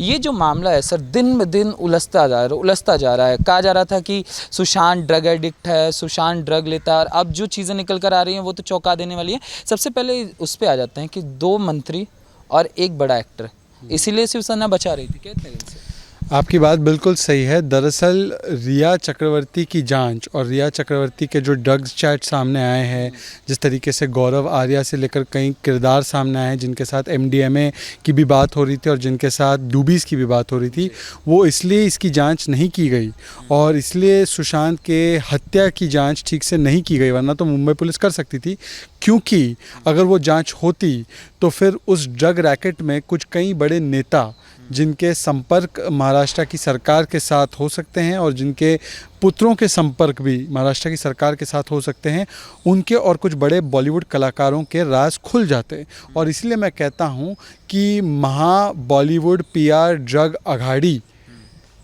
ये जो मामला है सर दिन ब दिन उलझता जा रहा है। कहा जा रहा था कि सुशांत ड्रग एडिक्ट है, सुशांत ड्रग लेता है, और अब जो चीज़ें निकल कर आ रही हैं वो तो चौंका देने वाली है। सबसे पहले उस पर आ जाते हैं कि 2 मंत्री और एक बड़ा एक्टर, इसीलिए शिवसेना बचा रही थी क्या इतने दिन से? आपकी बात बिल्कुल सही है। दरअसल रिया चक्रवर्ती की जांच और रिया चक्रवर्ती के जो ड्रग्स चैट सामने आए हैं, जिस तरीके से गौरव आर्या से लेकर कई किरदार सामने आए हैं जिनके साथ एमडीएमए की भी बात हो रही थी और जिनके साथ डूबीज की भी बात हो रही थी, वो इसलिए इसकी जांच नहीं की गई और इसलिए सुशांत के हत्या की जांच ठीक से नहीं की गई, वरना तो मुंबई पुलिस कर सकती थी। क्योंकि अगर वो जांच होती तो फिर उस ड्रग रैकेट में कुछ कई बड़े नेता जिनके संपर्क महाराष्ट्र की सरकार के साथ हो सकते हैं और जिनके पुत्रों के संपर्क भी महाराष्ट्र की सरकार के साथ हो सकते हैं, उनके और कुछ बड़े बॉलीवुड कलाकारों के राज खुल जाते हैं। और इसलिए मैं कहता हूं कि महा बॉलीवुड पीआर ड्रग अघाड़ी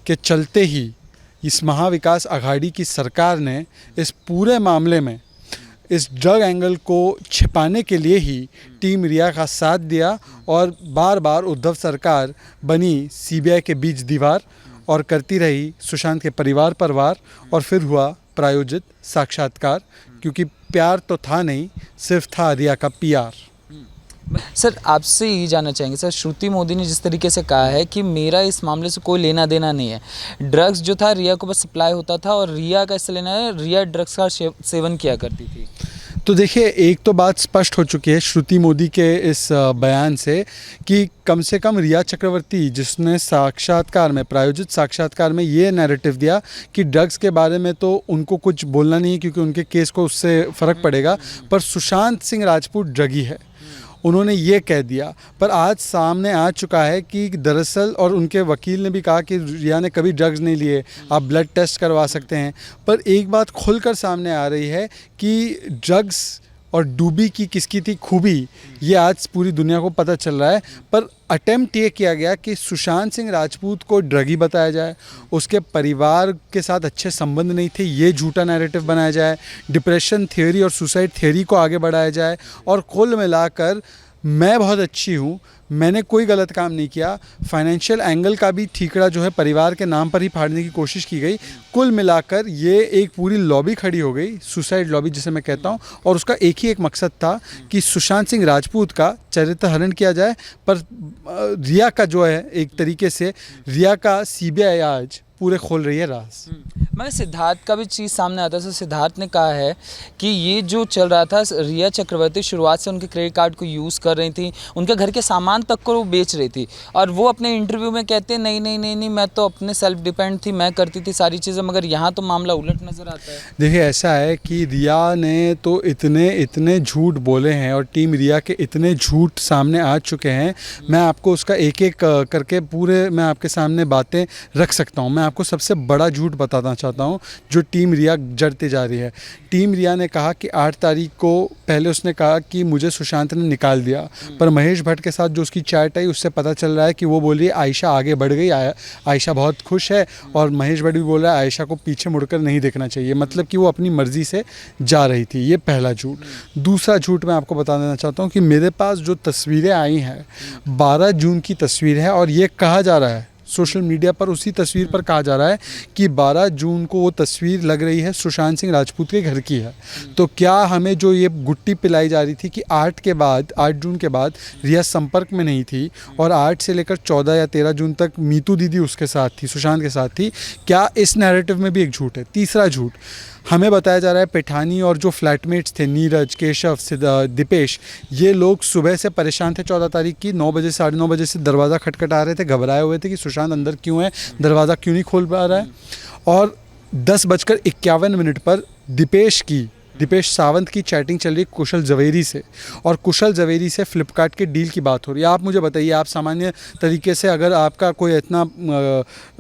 के चलते ही इस महाविकास अघाड़ी की सरकार ने इस पूरे मामले में इस ड्रग एंगल को छिपाने के लिए ही टीम रिया का साथ दिया और बार बार उद्धव सरकार बनी सीबीआई के बीच दीवार और करती रही सुशांत के परिवार पर वार, और फिर हुआ प्रायोजित साक्षात्कार, क्योंकि प्यार तो था नहीं, सिर्फ था रिया का पीआर। सर आपसे यही जानना चाहेंगे सर, श्रुति मोदी ने जिस तरीके से कहा है कि मेरा इस मामले से कोई लेना देना नहीं है, ड्रग्स जो था रिया को बस सप्लाई होता था और रिया का इससे लेना है, रिया ड्रग्स का सेवन किया करती थी। तो देखिए, एक तो बात स्पष्ट हो चुकी है श्रुति मोदी के इस बयान से कि कम से कम रिया चक्रवर्ती, जिसने साक्षात्कार में, प्रायोजित साक्षात्कार में ये नैरेटिव दिया कि ड्रग्स के बारे में तो उनको कुछ बोलना नहीं है क्योंकि उनके केस को उससे फ़र्क पड़ेगा, पर सुशांत सिंह राजपूत ड्रगी है, उन्होंने ये कह दिया। पर आज सामने आ चुका है कि दरअसल, और उनके वकील ने भी कहा कि रिया ने कभी ड्रग्स नहीं लिए, आप ब्लड टेस्ट करवा सकते हैं। पर एक बात खुलकर सामने आ रही है कि ड्रग्स और डूबी की किसकी थी खूबी, ये आज पूरी दुनिया को पता चल रहा है। पर अटेम्प्ट ये किया गया कि सुशांत सिंह राजपूत को ड्रगी बताया जाए, उसके परिवार के साथ अच्छे संबंध नहीं थे, ये झूठा नैरेटिव बनाया जाए, डिप्रेशन थ्योरी और सुसाइड थ्योरी को आगे बढ़ाया जाए, और कुल मिलाकर मैं बहुत अच्छी हूँ, मैंने कोई गलत काम नहीं किया, फाइनेंशियल एंगल का भी ठीकरा जो है परिवार के नाम पर ही फाड़ने की कोशिश की गई। कुल मिलाकर ये एक पूरी लॉबी खड़ी हो गई, सुसाइड लॉबी जिसे मैं कहता हूँ, और उसका एक ही एक मकसद था कि सुशांत सिंह राजपूत का चरित्र हरण किया जाए। पर रिया का जो है, एक तरीके से रिया का सीबीआई आज पूरे खोल रही है राज। मैं सिद्धार्थ का भी चीज़ सामने आता है। सिद्धार्थ ने कहा है कि ये जो चल रहा था, रिया चक्रवर्ती शुरुआत से उनके क्रेडिट कार्ड को यूज़ कर रही थी, उनके घर के सामान तक को वो बेच रही थी, और वो अपने इंटरव्यू में कहते हैं नहीं नहीं नहीं नहीं, मैं तो अपने सेल्फ डिपेंड थी, मैं करती थी सारी चीज़ें। मगर यहाँ तो मामला उलट नज़र आता है। देखिए, ऐसा है कि रिया ने तो इतने झूठ बोले हैं और टीम रिया के इतने झूठ सामने आ चुके हैं, मैं आपको उसका एक एक करके पूरे मैं आपके सामने बातें रख सकता हूँ। मैं आपको सबसे बड़ा झूठ बताना चाहता हूँ जो टीम रिया जड़ते जा रही है। टीम रिया ने कहा कि 8 तारीख को पहले उसने कहा कि मुझे सुशांत ने निकाल दिया, पर महेश भट्ट के साथ जो उसकी चैट आई उससे पता चल रहा है कि वो बोल रही है आयशा आगे बढ़ गई, आयशा बहुत खुश है, और महेश भट्ट भी बोल रहा है आयशा को पीछे मुड़कर नहीं देखना चाहिए, मतलब कि वो अपनी मर्जी से जा रही थी। ये पहला झूठ। दूसरा झूठ मैं आपको बता देना चाहता हूँ कि मेरे पास जो तस्वीरें आई हैं 12 जून की तस्वीर है, और ये कहा जा रहा है सोशल मीडिया पर, उसी तस्वीर पर कहा जा रहा है कि 12 जून को वो तस्वीर लग रही है सुशांत सिंह राजपूत के घर की है। तो क्या हमें जो ये गुट्टी पिलाई जा रही थी कि 8 जून के बाद रिया संपर्क में नहीं थी और 8 से लेकर 14 या 13 जून तक मीतू दीदी उसके साथ थी, सुशांत के साथ थी, क्या इस नैरेटिव में भी एक झूठ है? तीसरा झूठ हमें बताया जा रहा है पेठानी और जो फ्लैटमेट्स थे नीरज, केशव, दीपेश, ये लोग सुबह से परेशान थे 14 तारीख की 9 बजे 9:30 बजे से दरवाज़ा खटखटा रहे थे, घबराए हुए थे कि सुशांत अंदर क्यों है, दरवाज़ा क्यों नहीं खोल पा रहा है। और 10:51 पर दीपेश सावंत की चैटिंग चल रही कुशल जवेरी से, और कुशल जवेरी से फ्लिपकार्ट के डील की बात हो रही है। आप मुझे बताइए, आप सामान्य तरीके से अगर आपका कोई इतना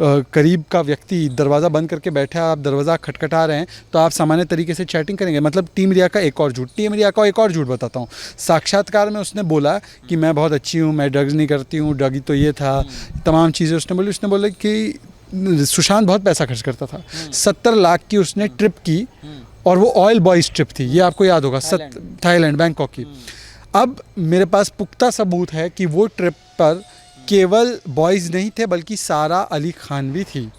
करीब का व्यक्ति दरवाज़ा बंद करके बैठा है, आप दरवाज़ा खटखटा रहे हैं, तो आप सामान्य तरीके से चैटिंग करेंगे? मतलब टीम रिया का एक और झूठ। टीम रिया का एक और झूठ बताता हूँ। साक्षात्कार में उसने बोला कि मैं बहुत अच्छी हूँ, मैं ड्रग्स नहीं करती हूँ, ड्रगी तो ये था, तमाम चीज़ें उसने बोली। उसने बोला कि सुशांत बहुत पैसा खर्च करता था, 70 लाख की उसने ट्रिप की, और वो ऑयल बॉयज ट्रिप थी, ये आपको याद होगा, थाईलैंड, बैंकॉक की। अब मेरे पास पुख्ता सबूत है कि वो ट्रिप पर केवल बॉयज़ नहीं थे बल्कि सारा अली खान भी थी।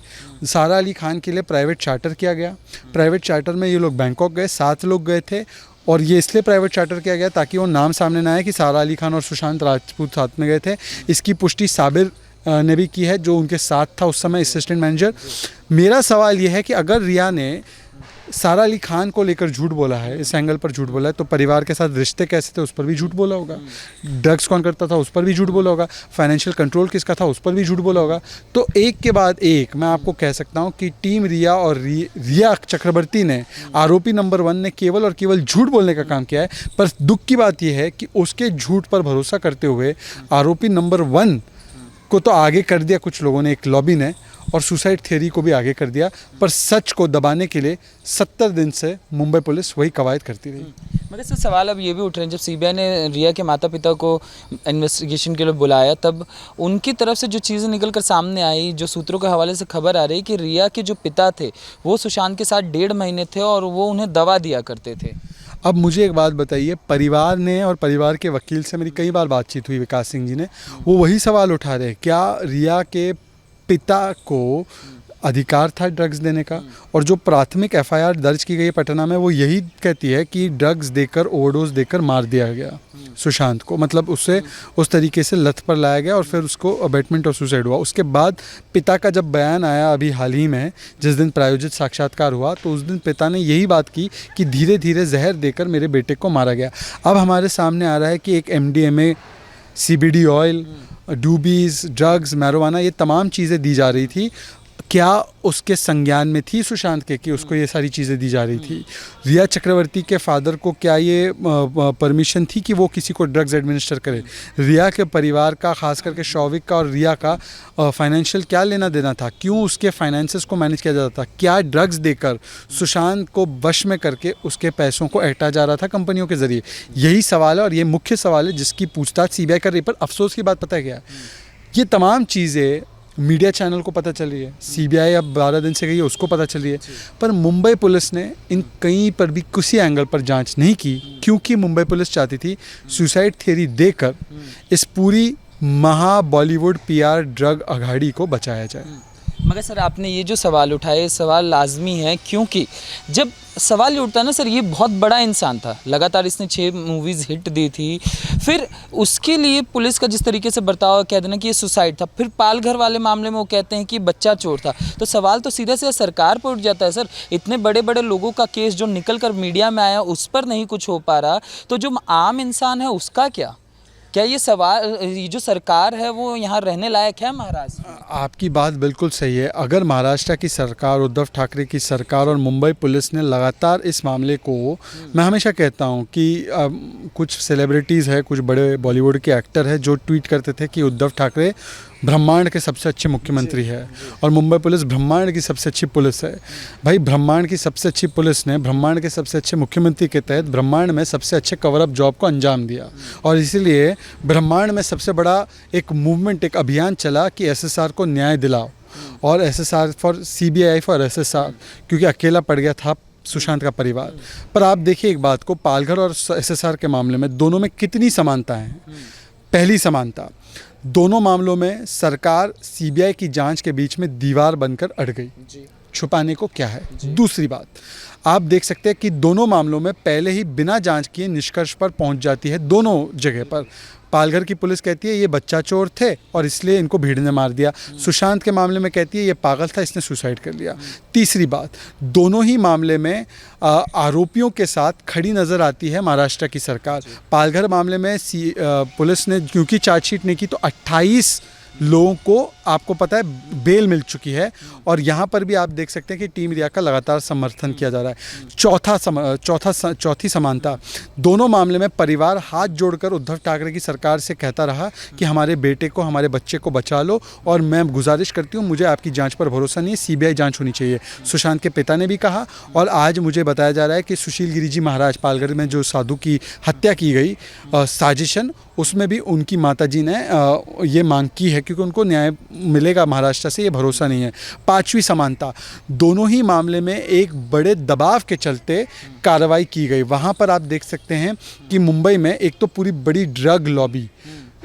सारा अली खान के लिए प्राइवेट चार्टर किया गया। प्राइवेट चार्टर में ये लोग बैंकॉक गए, 7 लोग गए थे, और ये इसलिए प्राइवेट चार्टर किया गया ताकि वो नाम सामने ना आए कि सारा अली खान और सुशांत राजपूत साथ में गए थे। इसकी पुष्टि साबिर ने भी की है, जो उनके साथ था उस समय असिस्टेंट मैनेजर। मेरा सवाल ये है कि अगर रिया ने सारा अली खान को लेकर झूठ बोला है, इस एंगल पर झूठ बोला है, तो परिवार के साथ रिश्ते कैसे थे उस पर भी झूठ बोला होगा, ड्रग्स कौन करता था उस पर भी झूठ बोला होगा, फाइनेंशियल कंट्रोल किसका था उस पर भी झूठ बोला होगा। तो एक के बाद एक मैं आपको कह सकता हूं कि टीम रिया और रिया चक्रवर्ती ने, आरोपी नंबर 1 ने केवल और केवल झूठ बोलने का काम किया है। पर दुख की बात यह है कि उसके झूठ पर भरोसा करते हुए आरोपी नंबर 1 को तो आगे कर दिया कुछ लोगों ने, एक लॉबी ने, और सुसाइड थ्योरी को भी आगे कर दिया। पर सच को दबाने के लिए 70 दिन से मुंबई पुलिस वही कवायद करती रही। मगर सर सवाल अब ये भी उठ रहे हैं, जब सीबीआई ने रिया के माता पिता को इन्वेस्टिगेशन के लिए बुलाया, तब उनकी तरफ से जो चीज़ें निकल कर सामने आई, जो सूत्रों के हवाले से खबर आ रही कि रिया के जो पिता थे वो सुशांत के साथ 1.5 महीने थे और वो उन्हें दवा दिया करते थे। अब मुझे एक बात बताइए, परिवार ने और परिवार के वकील से मेरी कई बार बातचीत हुई, विकास सिंह जी ने, वो वही सवाल उठा रहे, क्या रिया के पिता को अधिकार था ड्रग्स देने का? और जो प्राथमिक एफआईआर दर्ज की गई है पटना में, वो यही कहती है कि ड्रग्स देकर, ओवरडोज देकर मार दिया गया सुशांत को, मतलब उससे उस तरीके से लत पर लाया गया और फिर उसको अबेटमेंट और सुसाइड हुआ। उसके बाद पिता का जब बयान आया अभी हाल ही में, जिस दिन प्रायोजित साक्षात्कार हुआ, तो उस दिन पिता ने यही बात की कि धीरे धीरे जहर देकर मेरे बेटे को मारा गया। अब हमारे सामने आ रहा है कि एक MDMA, CBD oil, doobies, drugs, marijuana, ये तमाम चीज़ें दी जा रही थी। क्या उसके संज्ञान में थी सुशांत के कि उसको ये सारी चीज़ें दी जा रही थी? रिया चक्रवर्ती के फादर को क्या ये परमिशन थी कि वो किसी को ड्रग्स एडमिनिस्टर करे? रिया के परिवार का, खास करके शौविक का और रिया का फाइनेंशियल क्या लेना देना था? क्यों उसके फाइनेंसेस को मैनेज किया जाता था? क्या ड्रग्स देकर सुशांत को वश में करके उसके पैसों को ऐंठा जा रहा था कंपनियों के ज़रिए? यही सवाल है और ये मुख्य सवाल है जिसकी पूछताछ सीबीआई कर रही है। पर अफसोस की बात पता है क्या है? ये तमाम चीज़ें मीडिया चैनल को पता चली है, सीबीआई अब 12 दिन से गई है उसको पता चली है, पर मुंबई पुलिस ने इन कहीं पर भी किसी एंगल पर जांच नहीं की, क्योंकि मुंबई पुलिस चाहती थी सुसाइड थ्योरी देकर इस पूरी महा बॉलीवुड PR ड्रग अघाड़ी को बचाया जाए। मगर सर आपने ये जो सवाल उठाए, सवाल लाजमी है, क्योंकि जब सवाल ये उठता है ना सर, ये बहुत बड़ा इंसान था, लगातार इसने 6 मूवीज़ हिट दी थी, फिर उसके लिए पुलिस का जिस तरीके से बर्ताव, कह देना कि ये सुसाइड था, फिर पालघर वाले मामले में वो कहते हैं कि बच्चा चोर था, तो सवाल तो सीधा सीधा सरकार पर उठ जाता है सर। इतने बड़े बड़े लोगों का केस जो निकल कर मीडिया में आया उस पर नहीं कुछ हो पा रहा, तो जो आम इंसान है उसका क्या ये सवाल, ये जो सरकार है वो यहाँ रहने लायक है महाराष्ट्र? आपकी बात बिल्कुल सही है। अगर महाराष्ट्र की सरकार, उद्धव ठाकरे की सरकार और मुंबई पुलिस ने लगातार इस मामले को, मैं हमेशा कहता हूँ कि कुछ सेलिब्रिटीज़ है, कुछ बड़े बॉलीवुड के एक्टर हैं जो ट्वीट करते थे कि उद्धव ठाकरे ब्रह्मांड के सबसे अच्छे मुख्यमंत्री है और मुंबई पुलिस ब्रह्मांड की सबसे अच्छी पुलिस है। भाई, ब्रह्मांड की सबसे अच्छी पुलिस ने ब्रह्मांड के सबसे अच्छे मुख्यमंत्री के तहत ब्रह्मांड में सबसे अच्छे कवर अप जॉब को अंजाम दिया, और इसीलिए ब्रह्मांड में सबसे बड़ा एक मूवमेंट, एक अभियान चला कि SSR को न्याय दिलाओ, और SSR for CBI for SSR, क्योंकि अकेला पड़ गया था सुशांत का परिवार। पर आप देखिए एक बात को, पालघर और SSR के मामले में दोनों में कितनी समानता है। पहली समानता, दोनों मामलों में सरकार CBI की जांच के बीच में दीवार बनकर अड़ गई, छुपाने को क्या है। दूसरी बात, आप देख सकते हैं कि दोनों मामलों में पहले ही बिना जांच किए निष्कर्ष पर पहुंच जाती है दोनों जगह पर। पालघर की पुलिस कहती है ये बच्चा चोर थे और इसलिए इनको भीड़ ने मार दिया। सुशांत के मामले में कहती है ये पागल था, इसने सुसाइड कर लिया। तीसरी बात, दोनों ही मामले में आरोपियों के साथ खड़ी नज़र आती है महाराष्ट्र की सरकार। पालघर मामले में पुलिस ने क्योंकि चार्जशीट नहीं की तो 28 लोगों को आपको पता है बेल मिल चुकी है, और यहाँ पर भी आप देख सकते हैं कि टीम रिया का लगातार समर्थन किया जा रहा है। चौथी समानता, दोनों मामले में परिवार हाथ जोड़कर उद्धव ठाकरे की सरकार से कहता रहा कि हमारे बेटे को, हमारे बच्चे को बचा लो, और मैं गुजारिश करती हूँ, मुझे आपकी जांच पर भरोसा नहीं है, CBI जांच होनी चाहिए। सुशांत के पिता ने भी कहा, और आज मुझे बताया जा रहा है कि सुशील गिरिजी महाराज, पालघर में जो साधु की हत्या की गई साजिशन, उसमें भी उनकी माताजी ने ये मांग की है, क्योंकि उनको न्याय मिलेगा महाराष्ट्र से, ये भरोसा नहीं है। पांचवी समानता, दोनों ही मामले में एक बड़े दबाव के चलते कार्रवाई की गई। वहाँ पर आप देख सकते हैं कि मुंबई में एक तो पूरी बड़ी ड्रग लॉबी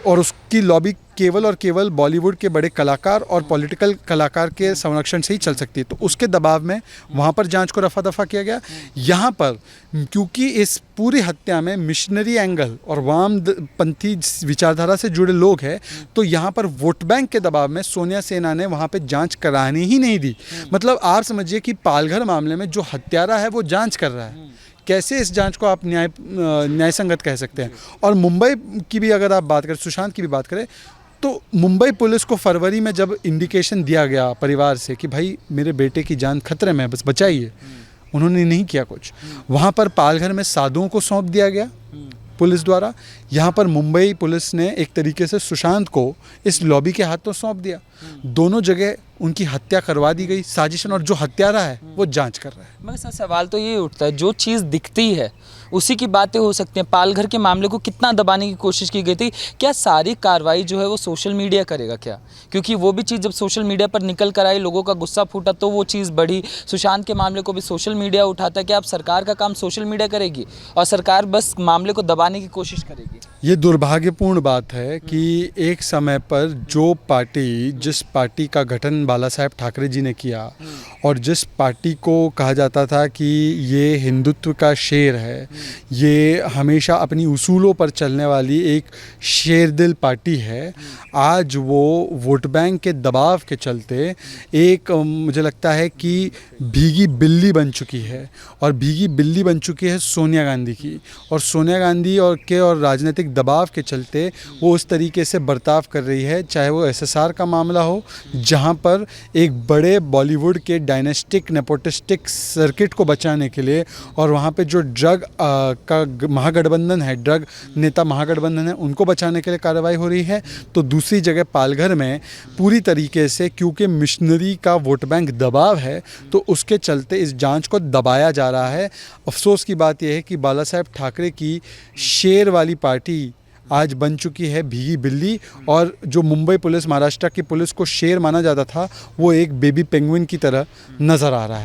और उसकी लॉबी केवल और केवल बॉलीवुड के बड़े कलाकार और पॉलिटिकल कलाकार के संरक्षण से ही चल सकती है। तो उसके दबाव में वहाँ पर जांच को रफा दफा किया गया। यहाँ पर क्योंकि इस पूरी हत्या में मिशनरी एंगल और वामपंथी विचारधारा से जुड़े लोग हैं, तो यहाँ पर वोट बैंक के दबाव में सोनिया सेना ने वहाँ पे जांच करानी ही नहीं दी। मतलब आप समझिए कि पालघर मामले में जो हत्यारा है वो जांच कर रहा है, कैसे इस जांच को आप न्याय संगत कह सकते हैं। और मुंबई की भी अगर आप बात करें, सुशांत की भी बात करें, तो मुंबई पुलिस को फरवरी में जब इंडिकेशन दिया गया परिवार से कि भाई मेरे बेटे की जान खतरे में है, बस बचाइए, उन्होंने नहीं किया कुछ। वहाँ पर पालघर में साधुओं को सौंप दिया गया पुलिस द्वारा। यहाँ पर मुंबई पुलिस ने एक तरीके से सुशांत को इस लॉबी के हाथों सौंप दिया। दोनों जगह उनकी हत्या करवा दी गई साजिशन, और जो हत्यारा है वो जांच कर रहा है। मगर सर सवाल तो ये उठता है, जो चीज़ दिखती है उसी की बातें हो सकती हैं। पालघर के मामले को कितना दबाने की कोशिश की गई थी, क्या सारी कार्रवाई जो है वो सोशल मीडिया करेगा क्या? क्योंकि वो भी चीज़ जब सोशल मीडिया पर निकल कर आई, लोगों का गुस्सा फूटा, तो वो चीज़ बढ़ी। सुशांत के मामले को भी सोशल मीडिया उठाता है कि अब सरकार का काम सोशल मीडिया करेगी और सरकार बस मामले को दबाने की कोशिश करेगी। ये दुर्भाग्यपूर्ण बात है कि एक समय पर जो पार्टी, जिस पार्टी का गठन बाला साहेब ठाकरे जी ने किया और जिस पार्टी को कहा जाता था कि ये हिंदुत्व का शेर है, ये हमेशा अपनी उसूलों पर चलने वाली एक शेरदिल पार्टी है, आज वो वोट बैंक के दबाव के चलते एक मुझे लगता है कि भीगी बिल्ली बन चुकी है। और भीगी बिल्ली बन चुकी है सोनिया गांधी की, और सोनिया गांधी और राजनीतिक दबाव के चलते वो उस तरीके से बर्ताव कर रही है। चाहे वो एसएसआर का मामला हो, जहां पर एक बड़े बॉलीवुड के डायनेस्टिक नेपोटिस्टिक सर्किट को बचाने के लिए, और वहाँ पे जो ड्रग का महागठबंधन है, ड्रग नेता महागठबंधन है, उनको बचाने के लिए कार्रवाई हो रही है। तो दूसरी जगह पालघर में पूरी तरीके से क्योंकि मिशनरी का वोट बैंक दबाव है, तो उसके चलते इस जांच को दबाया जा रहा है। अफसोस की बात यह है कि बाला साहेब ठाकरे की शेर वाली पार्टी आज बन चुकी है भीगी बिल्ली, और जो मुंबई पुलिस, महाराष्ट्र की पुलिस को शेर माना जाता था, वो एक बेबी पेंगुइन की तरह नज़र आ रहा है।